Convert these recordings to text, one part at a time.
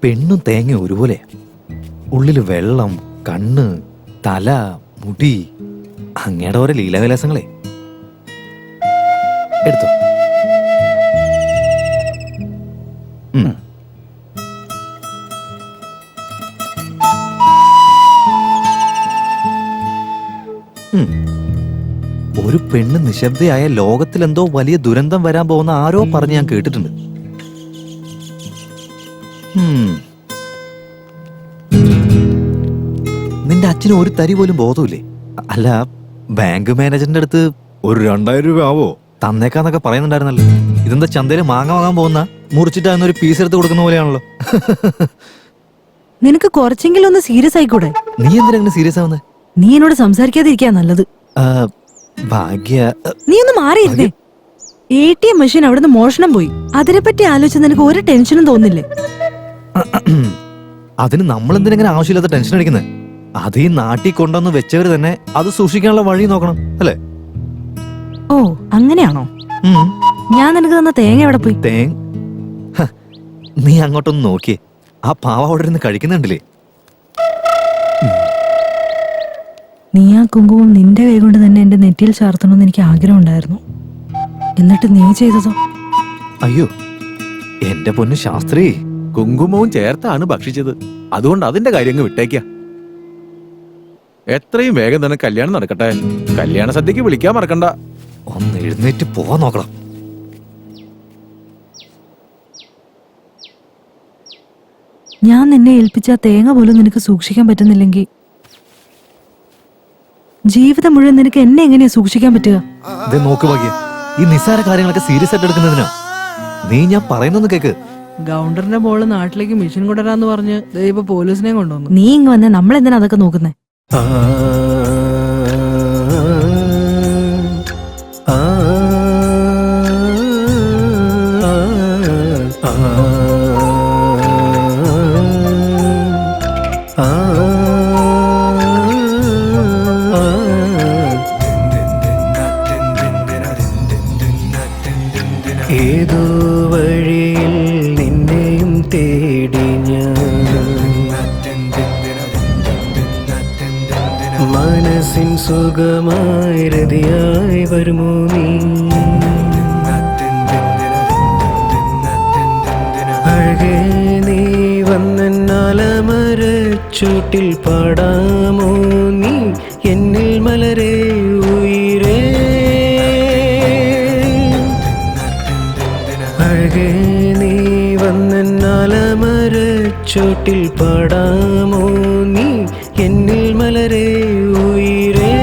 പെണ്ണും തേങ്ങ ഒരുപോലെ. ഉള്ളില് വെള്ളം, കണ്ണ്, തല, മുടി, അങ്ങയുടെ ഓരോ ലീലാവിലാസങ്ങളെ. എടുത്തോ. ഒരു പെണ്ണ് നിശബ്ദയായ ലോകത്തിലെന്തോ വലിയ ദുരന്തം വരാൻ പോകുന്ന ആരോ പറഞ്ഞ് ഞാൻ കേട്ടിട്ടുണ്ട്. നിന്റെ അച്ഛന് ഒരു തരി പോലും ബോധമില്ലേ? അല്ല, ബാങ്ക് മാനേജറിന്റെ അടുത്ത് ഒരു 2000 രൂപ ആവോ തന്നേക്കാന്നൊക്കെ പറയുന്നുണ്ടായിരുന്നല്ലോ. ഇതെന്താ ചന്തയില് മാങ്ങ വാങ്ങാൻ പോകുന്ന മുറിച്ചിട്ട് ഒരു പീസ് എടുത്ത് കൊടുക്കുന്ന പോലെയാണല്ലോ. നിനക്ക് കുറച്ചെങ്കിലും ഒന്ന് സീരിയസ് ആയിക്കൂടെ? നീ എന്തിനാ സീരിയസ് ആവുന്നത്? നീ എന്നോട് സംസാരിക്കാതിരിക്കാ നല്ലത്. ഭാഗ്യ, നീ ഒന്ന് മാറിയിരുന്നേ. ATM മെഷീൻ അവിടുന്ന് മോഷണം പോയി. അതിനെപ്പറ്റി ആലോചിച്ച് നിനക്ക് ഒരു ടെൻഷനും തോന്നില്ലേ? അതിന് നമ്മൾ എന്തിനെങ്ങനെ ആവശ്യമില്ലാത്ത ടെൻഷൻ അടിക്കുന്നത്? അത് ഈ നാട്ടിൽ കൊണ്ടുവന്ന് വെച്ചവര് തന്നെ അത് സൂക്ഷിക്കാനുള്ള വഴി നോക്കണം, അല്ലേ? ഓ, അങ്ങനെയാണോ? ഞാൻ നിനക്ക് തന്ന തേങ്ങ എവിടെ പോയി? നീ അങ്ങോട്ടൊന്ന് നോക്കിയേ. ആ പാവ അവിടെ ഇരുന്ന് കഴിക്കുന്നുണ്ടല്ലേ? നീ ആ കുങ്കുമം നിന്റെ കൈ കൊണ്ട് തന്നെ എന്റെ നെറ്റിയിൽ ചാർത്തണമെന്ന് എനിക്ക് ആഗ്രഹം ഉണ്ടായിരുന്നു. എന്നിട്ട് നീ ചെയ്തതോ? അയ്യോ എന്റെ പൊന്നു ശാസ്ത്രി, കുങ്കുമവും ചേർത്താണ് ഭക്ഷിച്ചത്. അതുകൊണ്ട് അതിന്റെ കാര്യം വിട്ടേക്ക. എത്രയും വേഗം തന്നെ കല്യാണം നടക്കട്ടെ. കല്യാണ സദ്യക്ക് വിളിക്കാൻ മറക്കണ്ട. ഒന്ന് എഴുന്നേറ്റ് പോവാൻ നോക്കണം. ഞാൻ നിന്നെ ഏൽപ്പിച്ച തേങ്ങ പോലും നിനക്ക് സൂക്ഷിക്കാൻ പറ്റുന്നില്ലെങ്കിൽ ജീവിതം മുഴുവൻ നിനക്ക് എന്നെ എങ്ങനെയാ സൂക്ഷിക്കാൻ പറ്റുക? നോക്ക് ഭാഗ്യ, ഈ നിസ്സാര കാര്യങ്ങളൊക്കെ സീരിയസ് ആയിട്ട് എടുക്കുന്നതിനാ. നീ ഞാൻ പറയുന്നൊന്ന് കേക്ക്. ഗൗണ്ടറിന്റെ മോള് നാട്ടിലേക്ക് മിഷൻ കൊണ്ടുവരാന്ന് പറഞ്ഞ് ഇപ്പൊ പോലീസിനെ കൊണ്ടുവന്നു. നീ ഇങ്ങ് വന്നേ, നമ്മളെന്തിനാ അതൊക്കെ നോക്കുന്നേ? ഏതോ വഴിയിൽ നിന്നെയും തേടി മനസ്സിൻ സുഖമായി രതിയായി വരുമോ നീ? അഴകേ നീ വന്നാലമരച്ചോട്ടിൽ പാടാമോ നീ? എന്നിൽ മലരേ ഉയിരേ. അഴകേ നീ വന്നാലമരച്ചോട്ടിൽ പാടാമോ നീ? എന്നിൽ മലരേ ഉയിരേ.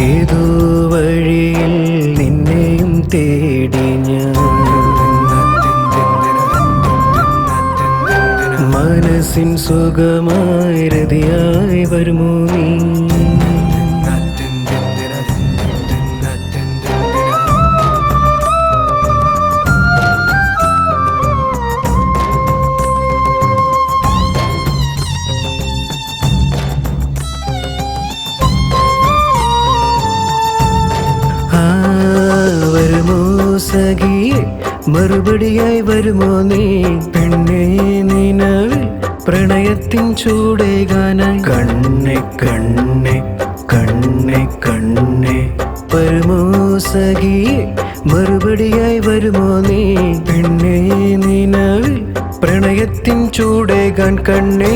ഏതോ വഴിയിൽ നിന്നെയും തേടി മനസ്സിൻ സുഖമായി രതിയായി വരുമോ നീ? വരുമോ സഖിയെ മറുപടിയായി വരുമോ നീ? പെണ്ണേ നിലവിൽ പ്രണയത്തിൻ ചൂടേകാനായി കണ്ണെ കണ്ണെ കണ്ണെ കണ്ണെ വരുമോ സഖിയെ മറുപടിയായി വരുമോ നീ? പെണ്ണേ നിലവിൽ പ്രണയത്തിൻ ചൂടേകാൻ കണ്ണേ.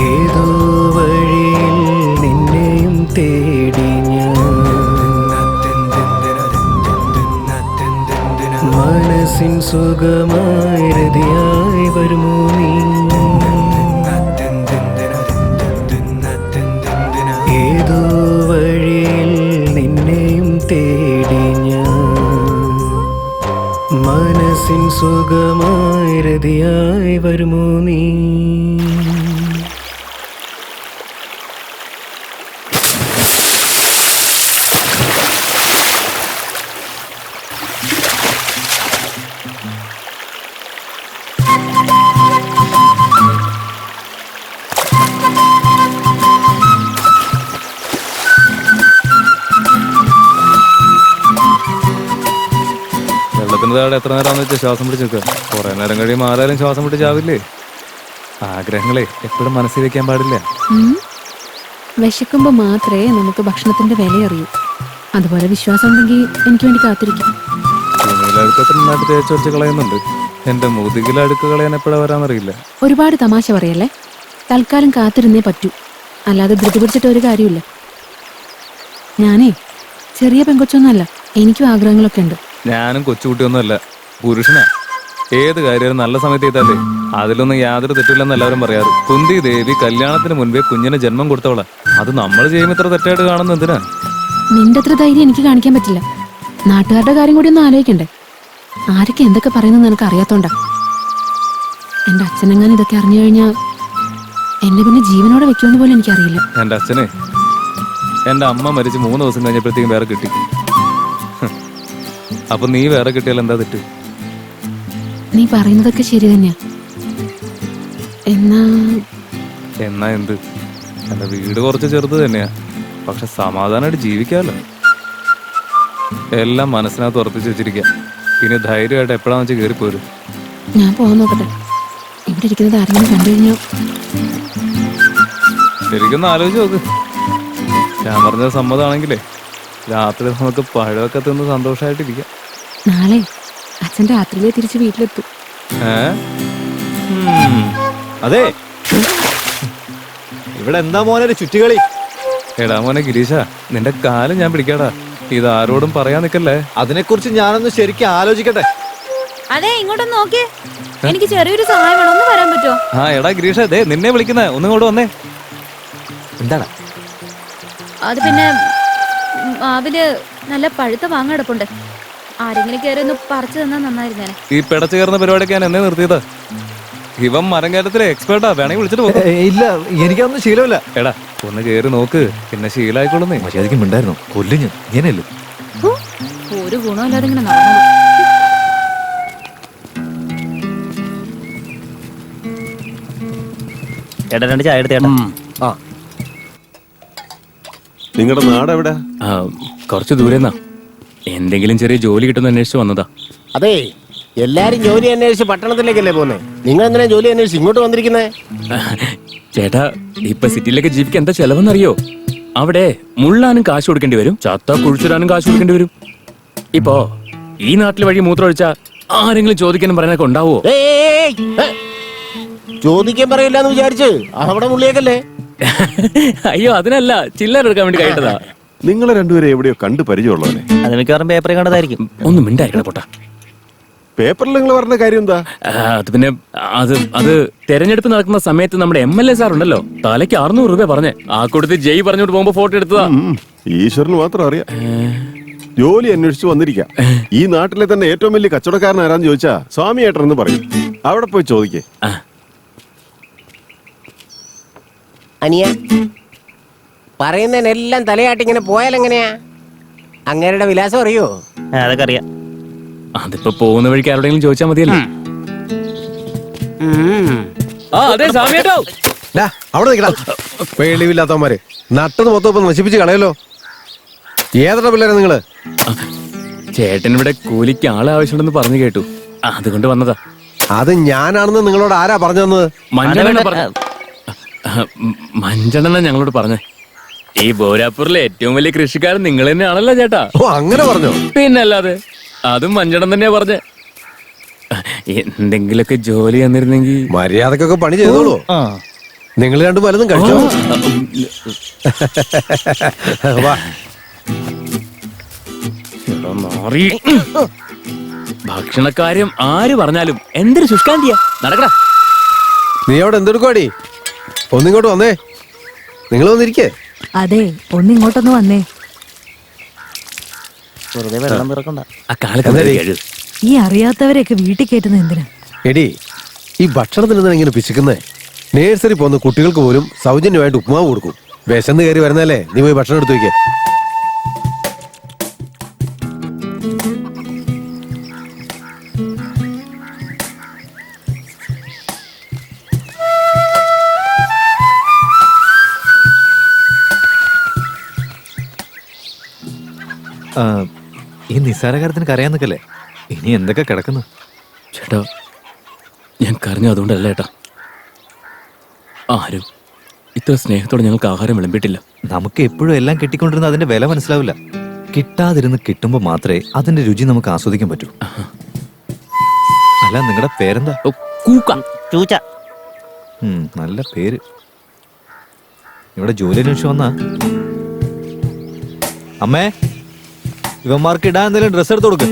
ഏതോ വഴിയിൽ നിന്നെയും തേടി മനസ്സിൻ സുഖമായി രതിയായി വരുമോ നീ? ഏതോ വഴിയിൽ നിന്നെയും തേടി മനസ്സിൻ സുഖമായി രതിയായി വരുമോ നീ? വെള്ളത്തിന്റെ താഴെ എത്ര നേരമാണെന്ന് വെച്ചാൽ ശ്വാസം പിടിച്ച് നിൽക്കുക. കുറെ നേരം കഴിയുമ്പോൾ ആരായാലും ശ്വാസം പിടിച്ചാവില്ലേ? ആഗ്രഹങ്ങളെ എപ്പോഴും മനസ്സിൽ വെക്കാൻ പാടില്ല. വിശക്കുമ്പോൾ മാത്രമേ നമുക്ക് ഭക്ഷണത്തിന്റെ വില അറിയൂ. അതുപോലെ വിശ്വാസം ഉണ്ടെങ്കിൽ എനിക്ക് വേണ്ടി കാത്തിരിക്കാം. തുണിയിലടുക്കത്തിൽ നന്നായിട്ട് തേച്ച് വെച്ച് കളയുന്നുണ്ട്. എന്റെ മുതുകിൽ അടുക്ക് കളയാൻ എപ്പോഴാ വരാന്നറിയില്ല. ഒരുപാട് തമാശ പറയല്ലേ. തൽക്കാലം കാത്തിരുന്നേ പറ്റൂ, അല്ലാതെ ധൃതി പിടിച്ചിട്ട് ഒരു കാര്യമില്ല. ഞാനേ ചെറിയ പെങ്കൊച്ചൊന്നുമല്ല, എനിക്കും ആഗ്രഹങ്ങളൊക്കെ ഉണ്ട്. ഞാനും കൊച്ചുകുട്ടിയൊന്നുമല്ല, പുരുഷനാ. ഏത് കാര്യവും നല്ല സമയത്ത് ചെയ്താലേ അതിലൊന്നും യാതൊരു തെറ്റില്ലെന്ന് എല്ലാവരും പറയാറ്. കുന്തി ദേവി കല്യാണത്തിന് മുൻപേ കുഞ്ഞിന് ജന്മം കൊടുത്തവളാ. അത് നമ്മൾ ചെയ്യുമ്പോൾ ഇത്ര തെറ്റായിട്ട് കാണുന്ന എന്തിനാ? നിന്റെ അത്ര ധൈര്യം എനിക്ക് കാണിക്കാൻ പറ്റില്ല. നാട്ടുകാരുടെ കാര്യം കൂടി ഒന്ന് ആലോചിക്കണ്ടേ? ആരൊക്കെ എന്തൊക്കെ പറയുന്നത് നിനക്ക് അറിയാത്തോണ്ടാ. എന്റെ അച്ഛനെങ്ങാനും ഇതൊക്കെ അറിഞ്ഞു കഴിഞ്ഞാൽ എന്നെ പിന്നെ ജീവനോടെ വെക്കുമെന്ന് പോലും എനിക്കറിയില്ല. എന്റെ അച്ഛനെ എന്റെ അമ്മ മരിച്ച് 3 ദിവസം കഴിഞ്ഞപ്പോഴത്തേക്കും വേറെ കിട്ടി. അപ്പൊ നീ വേറെ കിട്ടിയാൽ എന്താ തെറ്റ്? നീ പറയുന്നതൊക്കെ ശരി തന്നെയാ. എന്നാ എന്നാ എന്ത്? എന്റെ വീട് കുറച്ച് ചെറുത് തന്നെയാ, പക്ഷെ സമാധാനമായിട്ട് ജീവിക്കാമല്ലോ. എല്ലാം മനസ്സിനകത്ത് ഉറപ്പിച്ച് വെച്ചിരിക്കാം. ഇനി ധൈര്യമായിട്ട് എപ്പോഴാന്ന് വെച്ചാൽ കയറിപ്പോരും. ഞാൻ പോകാൻ നോക്കട്ടെ. ഇവിടെ ഇരിക്കുന്നത് ആരെങ്കിലും കണ്ടു കഴിഞ്ഞോ? ശരിക്കൊന്ന് ആലോചിച്ച് നോക്ക്. ഞാൻ പറഞ്ഞത് സമ്മതമാണെങ്കിലേ രാത്രി നമുക്ക് പഴമൊക്കെ തിന്ന് സന്തോഷമായിട്ടിരിക്കാം. നാളെ അച്ഛൻ രാത്രിയിലേ തിരിച്ച് വീട്ടിലെത്തും. അതെ, ഇവിടെ എന്താ മോനെ ഒരു ചുറ്റുകളി? എടാ മോനെ ഗിരീശ, നിന്റെ കാലം ഞാൻ പിടിക്കാടാ. ഇത് ആരോടും പറയാൻ നിക്കല്ലേ. അതിനെക്കുറിച്ച് ഞാനൊന്ന് ശരിക്കും ആലോചിക്കട്ടെ. അതെ, ഇങ്ങോട്ടൊന്ന് നോക്കിയേ. എനിക്ക് ചെറിയൊരു സഹായം വേണം, ഒന്ന് വരാൻ പറ്റുമോ? ആ എടാ ഗിരീഷ, ദേ നിന്നെ വിളിക്കുന്നേ, ഒന്നിങ്ങോട്ട് വന്നേ. എന്താണ്? അത് പിന്നെ മാവില് നല്ല പഴുത്ത മാങ്ങ കിടപ്പുണ്ട്. ആരെങ്കിലും കയറി ഒന്ന് പറിച്ചു തന്നാ നന്നായിരുന്നേനെ. ഈ പിടച്ചു കയറുന്ന പരിപാടിയൊക്കെ ഞാൻ എന്നെ നിർത്തിയതാ. ഇവൻ മരം കയറ്റത്തിലെ എക്സ്പേർട്ടാ, വേണമെങ്കിൽ വിളിച്ചിട്ട് പോകും. ഇല്ല, എനിക്കതൊന്നും ശീലമില്ല. എടാ ഒന്ന് കയറി നോക്ക്, പിന്നെ ശീലായിക്കോളുന്നേ. മര്യാദയ്ക്ക് മിണ്ടായിരുന്നു, കൊല്ലും ഞാൻ. ഇങ്ങനെയല്ലോ ഹോ, ഒരു ഗുണമില്ലാതെ ഇങ്ങനെ നടന്നത്. ചേട്ടാ 2 ചായ എടുത്തേട്ടാ. നിങ്ങളുടെ നാട് എവിടെ? കുറച്ച് ദൂരെന്നാ. എന്തെങ്കിലും ചെറിയ ജോലി കിട്ടുന്ന അന്വേഷിച്ച് വന്നതാ. അതെ, എല്ലാരും ജോലി അന്വേഷിച്ച് പട്ടണത്തിലേക്കല്ലേ പോന്നെ? നിങ്ങൾ എന്തിനാ ജോലി അന്വേഷിച്ച് ഇങ്ങോട്ട് വന്നിരിക്കുന്നേ? ചേട്ടാ, ഇപ്പൊ സിറ്റിയിലേക്ക് ജീവിക്കാൻ എന്താ ചെലവെന്നറിയോ? അവിടെ മുള്ളാനും കാശ് കൊടുക്കേണ്ടി വരും, ചത്ത കുഴിച്ചിടാനും കാശ് കൊടുക്കേണ്ടി വരും. ഇപ്പോ ഈ നാട്ടിൽ വഴി മൂത്രം ഒഴിച്ചാ ആരെങ്കിലും ചോദിക്കാനും പറയാനൊക്കെ ഉണ്ടാവോ? ചോദിക്കാൻ പറയില്ല എന്ന് വിചാരിച്ച് അവിടെ മുള്ളിയേക്കല്ലേ? അയ്യോ, അതിനല്ല, ചില്ലറ എടുക്കാൻ വേണ്ടി കഴിട്ടതാ. നിങ്ങളെ രണ്ടുപേരെ എവിടെയോ കണ്ടു പരിചയമുള്ളവനെ. അത് മിക്കവാറും പേപ്പറിൽ കണ്ടതായിരിക്കും. ഒന്ന് മിണ്ടായിക്കട പൊട്ടാ. പേപ്പറിൽ നിങ്ങൾ പറഞ്ഞ കാര്യം എന്താ? അത് പിന്നെ അത് തെരഞ്ഞെടുപ്പ് നടക്കുന്ന സമയത്ത് നമ്മുടെ MLA സാർ ഉണ്ടല്ലോ, തലയ്ക്ക് 600 രൂപ പറഞ്ഞ് ആ കൊടുത്ത് ജയ് പറഞ്ഞോട്ട് പോകുമ്പോ ഫോട്ടോ എടുത്തതാ. ഈശ്വരന് മാത്രം അറിയാം. ജോലി അന്വേഷിച്ചു വന്നിരിക്കാം. ഈ നാട്ടിലെ തന്നെ ഏറ്റവും വലിയ കച്ചവടക്കാരൻ ആരാന്ന് ചോദിച്ചാ സ്വാമിയേട്ടൻ എന്ന് പറയും. അവിടെ പോയി ചോദിക്കേ. അനിയ, പറയുന്നതിനെല്ലാം തലയാട്ടി ഇങ്ങനെ പോയാൽ എങ്ങനെയാ? അങ്ങേരുടെ വിലാസം അറിയോ? അതൊക്കെ അറിയാം. അതിപ്പോ പോകുന്ന വഴിക്ക് ആരോടെങ്കിലും ചോദിച്ചാ മതിയല്ലോ. അതെ സ്വാമിയേട്ടോ. അവിടെ നിൽക്കണം, വെളിവില്ലാത്തവന്മാര് നട്ടത് മൊത്തം ഇപ്പൊ നശിപ്പിച്ച് കളയല്ലോ. ഏതൊക്കെ പിള്ളേരാ നിങ്ങള്? ചേട്ടൻ ഇവിടെ കൂലിക്ക് ആളെ ആവശ്യമുണ്ടെന്ന് പറഞ്ഞു കേട്ടു, അതുകൊണ്ട് വന്നതാ. അത് ഞാനാണെന്ന് നിങ്ങളോട് ആരാ പറഞ്ഞു തന്നത്? മഞ്ചെണ്ണ ഞങ്ങളോട് പറഞ്ഞേ. ഈ ബോരാപ്പൂരിലെ ഏറ്റവും വലിയ കൃഷിക്കാരൻ നിങ്ങൾ തന്നെയാണല്ലോ ചേട്ടാ. ഓ, അങ്ങനെ പറഞ്ഞോ? പിന്നല്ലാതെ, അതും മഞ്ചെണ്ണം തന്നെയാ പറഞ്ഞേ. എന്തെങ്കിലൊക്കെ ജോലി തന്നിരുന്നെങ്കിൽ. മര്യാദക്കൊക്കെ പണി ചെയ്തോളൂ. നിങ്ങൾ രണ്ടും പലതും കഴിച്ചോ? വാ. ഭക്ഷണക്കാര്യം ആര് പറഞ്ഞാലും എന്തൊരു ശുഷ്കാന്തിയാ. നടക്കടാ. നീ അവിടെ എന്തെടുക്കുവാടി? ഒന്നിങ്ങോട്ട് വന്നേ. നിങ്ങൾ വന്നിരിക്കേ. അതെ, ഒന്നിങ്ങോട്ടൊന്ന് വന്നേ. വെറുതെ വെള്ളം തുറക്കണ്ട. ആ കാലത്ത് ഈ അറിയാത്തവരെയൊക്കെ വീട്ടിൽ കയറ്റുന്നത് എന്തിനാ? എടി, ഈ ഭക്ഷണത്തിൽ നിന്ന് ഇങ്ങനെ പിശുക്കുന്നേ. നേഴ്സറി പോകുന്ന കുട്ടികൾക്ക് പോലും സൗജന്യമായിട്ട് ഉപ്പുമാവ് കൊടുക്കും. വിശന്ന് കയറി വരുന്നല്ലേ, നീ പോയി ഭക്ഷണം എടുത്തു വയ്ക്കേ. ഈ നിസ്സാര കാര്യത്തിന് കരയാൻ നിൽക്കല്ലേ. ഇനി എന്തൊക്കെ കിടക്കുന്നു? ചേട്ടാ ഞാൻ കരഞ്ഞു അതുകൊണ്ടല്ല ഏട്ടാ. ആരും ഇത്ര സ്നേഹത്തോടെ ഞങ്ങൾക്ക് ആഹാരം വിളമ്പിയിട്ടില്ല. നമുക്ക് എപ്പോഴും എല്ലാം കിട്ടിക്കൊണ്ടിരുന്ന അതിന്റെ വില മനസ്സിലാവില്ല. കിട്ടാതിരുന്ന് കിട്ടുമ്പോ മാത്രമേ അതിന്റെ രുചി നമുക്ക് ആസ്വദിക്കാൻ പറ്റൂ. അല്ല, നിങ്ങളുടെ പേരെന്താ? ഓ, കൂക്ക. ചൂച്ച. നല്ല പേര്. ഇവിടെ ജോലി അന്വേഷിച്ച് വന്നാ? അമ്മേ, ഇവന്മാർക്ക് ഇടാൻ എന്തെങ്കിലും ഡ്രസ്സ് എടുത്ത് കൊടുക്ക്.